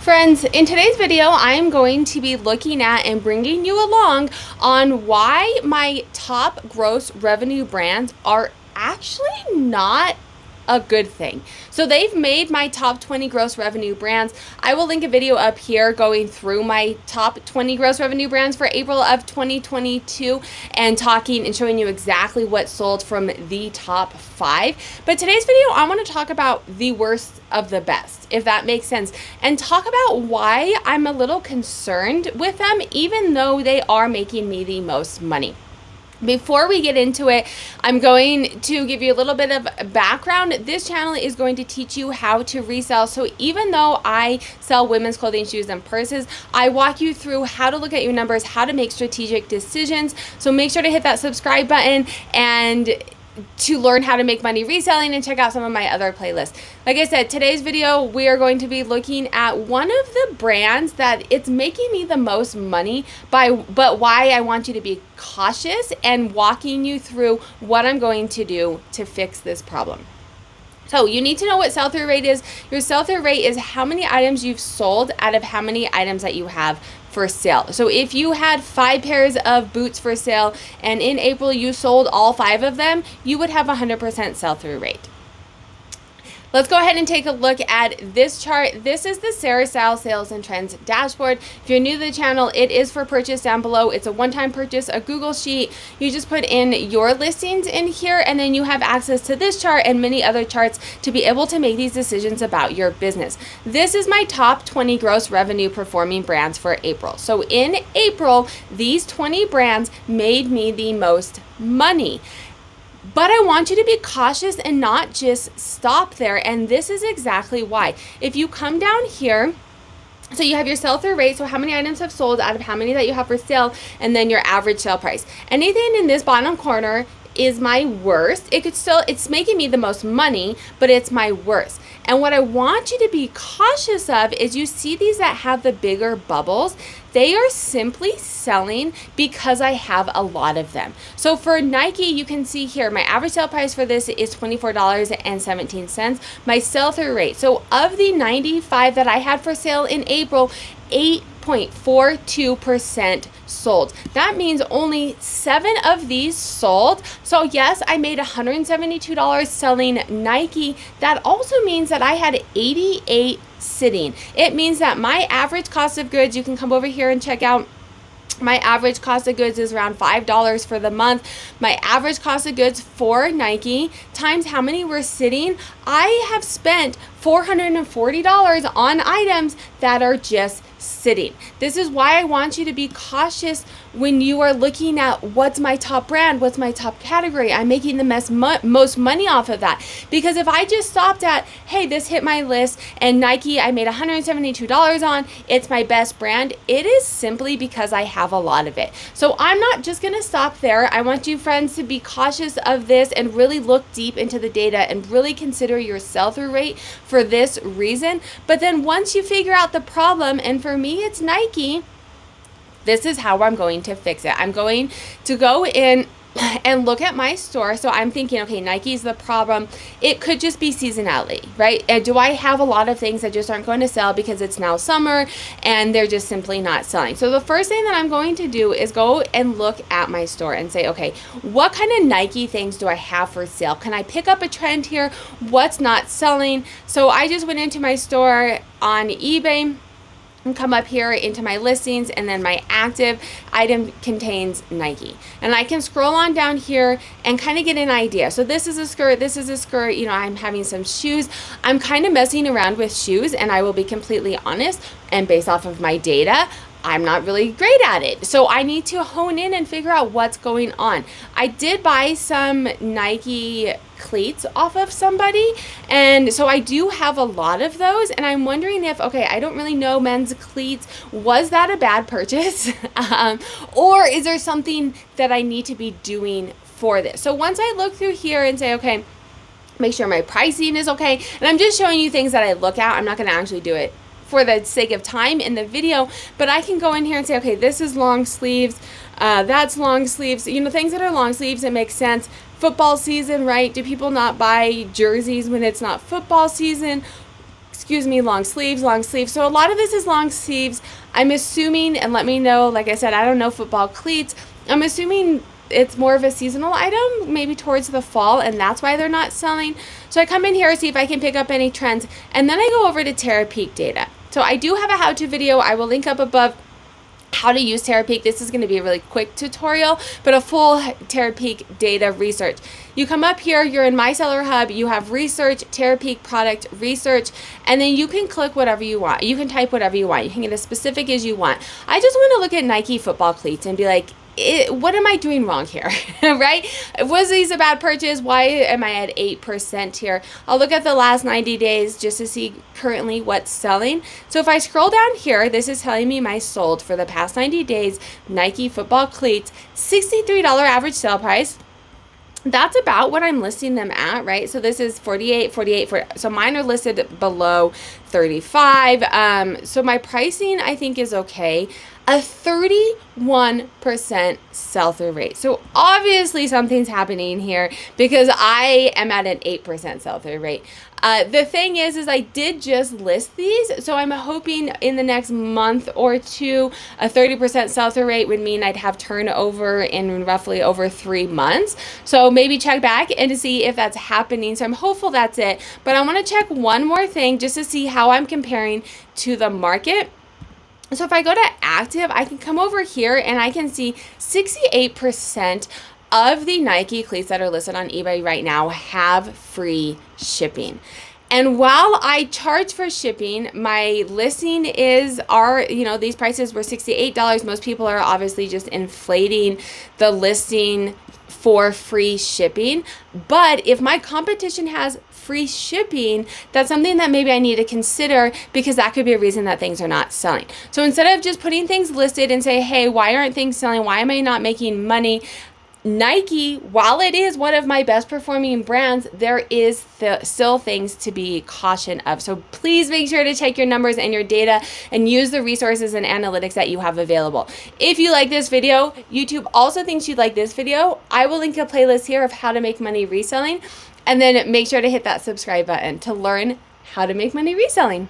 Friends, in today's video, I'm going to be looking at and bringing you along on why my top gross revenue brands are actually not a good thing. So they've made my top 20 gross revenue brands. I will link a video up here going through my top 20 gross revenue brands for April of 2022 and talking and showing you exactly what sold from the top 5. But today's video, I want to talk about the worst of the best, if that makes sense, and talk about why I'm a little concerned with them, even though they are making me the most money. Before we get into it, I'm going to give you a little bit of background. This channel is going to teach you how to resell. So even though I sell women's clothing, shoes, and purses, I walk you through how to look at your numbers, how to make strategic decisions. So make sure to hit that subscribe button and to learn how to make money reselling and check out some of my other playlists. Like I said, today's video, we are going to be looking at one of the brands that it's making me the most money but why I want you to be cautious and walking you through what I'm going to do to fix this problem. So you need to know what sell-through rate is. Your sell-through rate is how many items you've sold out of how many items that you have for sale. So if you had 5 pairs of boots for sale and in April you sold all 5 of them, you would have 100% sell-through rate. Let's go ahead and take a look at this chart. This is the Sarah Style Sales and Trends dashboard. If you're new to the channel, it is for purchase down below. It's a one-time purchase, a Google sheet. You just put in your listings in here, and then you have access to this chart and many other charts to be able to make these decisions about your business. This is my top 20 gross revenue performing brands for April. So in April, these 20 brands made me the most money. But I want you to be cautious and not just stop there. And this is exactly why. If you come down here, so you have your sell-through rate, so how many items have sold out of how many that you have for sale, and then your average sale price. Anything in this bottom corner is my worst. It's making me the most money, but it's my worst. And what I want you to be cautious of is you see these that have the bigger bubbles, they are simply selling because I have a lot of them. So for Nike, you can see here, my average sale price for this is $24.17. My sell-through rate, so of the 95 that I had for sale in April, 8.42% sold. That means only 7 of these sold. So yes, I made $172 selling Nike. That also means that I had 88 sitting. It means that my average cost of goods, you can come over here and check out, my average cost of goods is around $5 for the month. My average cost of goods for Nike times how many were sitting, I have spent $440 on items that are just sitting. This is why I want you to be cautious when you are looking at what's my top brand, what's my top category. I'm making the most money off of that. Because if I just stopped at, hey, this hit my list and Nike I made $172 on, it's my best brand, it is simply because I have a lot of it. So I'm not just going to stop there. I want you friends to be cautious of this and really look deep into the data and really consider your sell-through rate for this reason. But then once you figure out the problem, and for me it's Nike, this is how I'm going to fix it. I'm going to go in and look at my store. So I'm thinking, okay, Nike's the problem. It could just be seasonality, right? And do I have a lot of things that just aren't going to sell because it's now summer and they're just simply not selling? So the first thing that I'm going to do is go and look at my store and say, okay, what kind of Nike things do I have for sale? Can I pick up a trend here? What's not selling? So I just went into my store on eBay and come up here into my listings, and then my active item contains Nike, and I can scroll on down here and kind of get an idea. So this is a skirt, this is a skirt, you know, I'm having some shoes. I'm kind of messing around with shoes, and I will be completely honest, and based off of my data, I'm not really great at it. So I need to hone in and figure out what's going on. I did buy some Nike cleats off of somebody, and so I do have a lot of those, and I'm wondering if, okay, I don't really know men's cleats, was that a bad purchase? Or is there something that I need to be doing for this? So once I look through here and say, okay, make sure my pricing is okay, and I'm just showing you things that I look at, I'm not going to actually do it for the sake of time in the video, but I can go in here and say, okay, this is long sleeves, that's long sleeves, you know, things that are long sleeves, it makes sense. Football season, right? Do people not buy jerseys when it's not football season? excuse me, long sleeves, long sleeves. So a lot of this is long sleeves. I'm assuming, and let me know, like I said, I don't know football cleats. I'm assuming it's more of a seasonal item, maybe towards the fall, and that's why they're not selling. So I come in here, see if I can pick up any trends, and then I go over to Terapeak data. So I do have a how-to video. I will link up above how to use Terapeak. This is going to be a really quick tutorial, but a full Terapeak data research. You come up here, you're in My Seller Hub, you have research, Terapeak product research, and then you can click whatever you want. You can type whatever you want. You can get as specific as you want. I just want to look at Nike football cleats and be like, what am I doing wrong here, right? Was these a bad purchase? Why am I at 8% here? I'll look at the last 90 days just to see currently what's selling. So if I scroll down here, this is telling me my sold for the past 90 days, Nike football cleats, $63 average sale price. That's about what I'm listing them at, right? So this is 48, 48, 40. So mine are listed below 35. So my pricing, I think, is okay. A 31% sell-through rate. So obviously something's happening here because I am at an 8% sell-through rate. The thing is I did just list these, so I'm hoping in the next month or two, a 30% sell-through rate would mean I'd have turnover in roughly over 3 months. So maybe check back and to see if that's happening. So I'm hopeful that's it. But I want to check one more thing just to see how I'm comparing to the market. So if I go to active, I can come over here and I can see 68% of the Nike cleats that are listed on eBay right now have free shipping. And while I charge for shipping, my listing these prices were $68. Most people are obviously just inflating the listing for free shipping. But if my competition has free shipping, that's something that maybe I need to consider because that could be a reason that things are not selling. So instead of just putting things listed and say, hey, why aren't things selling? Why am I not making money? Nike, while it is one of my best performing brands, there is still things to be cautioned of. So please make sure to check your numbers and your data and use the resources and analytics that you have available. If you like this video, YouTube also thinks you'd like this video. I will link a playlist here of how to make money reselling, and then make sure to hit that subscribe button to learn how to make money reselling.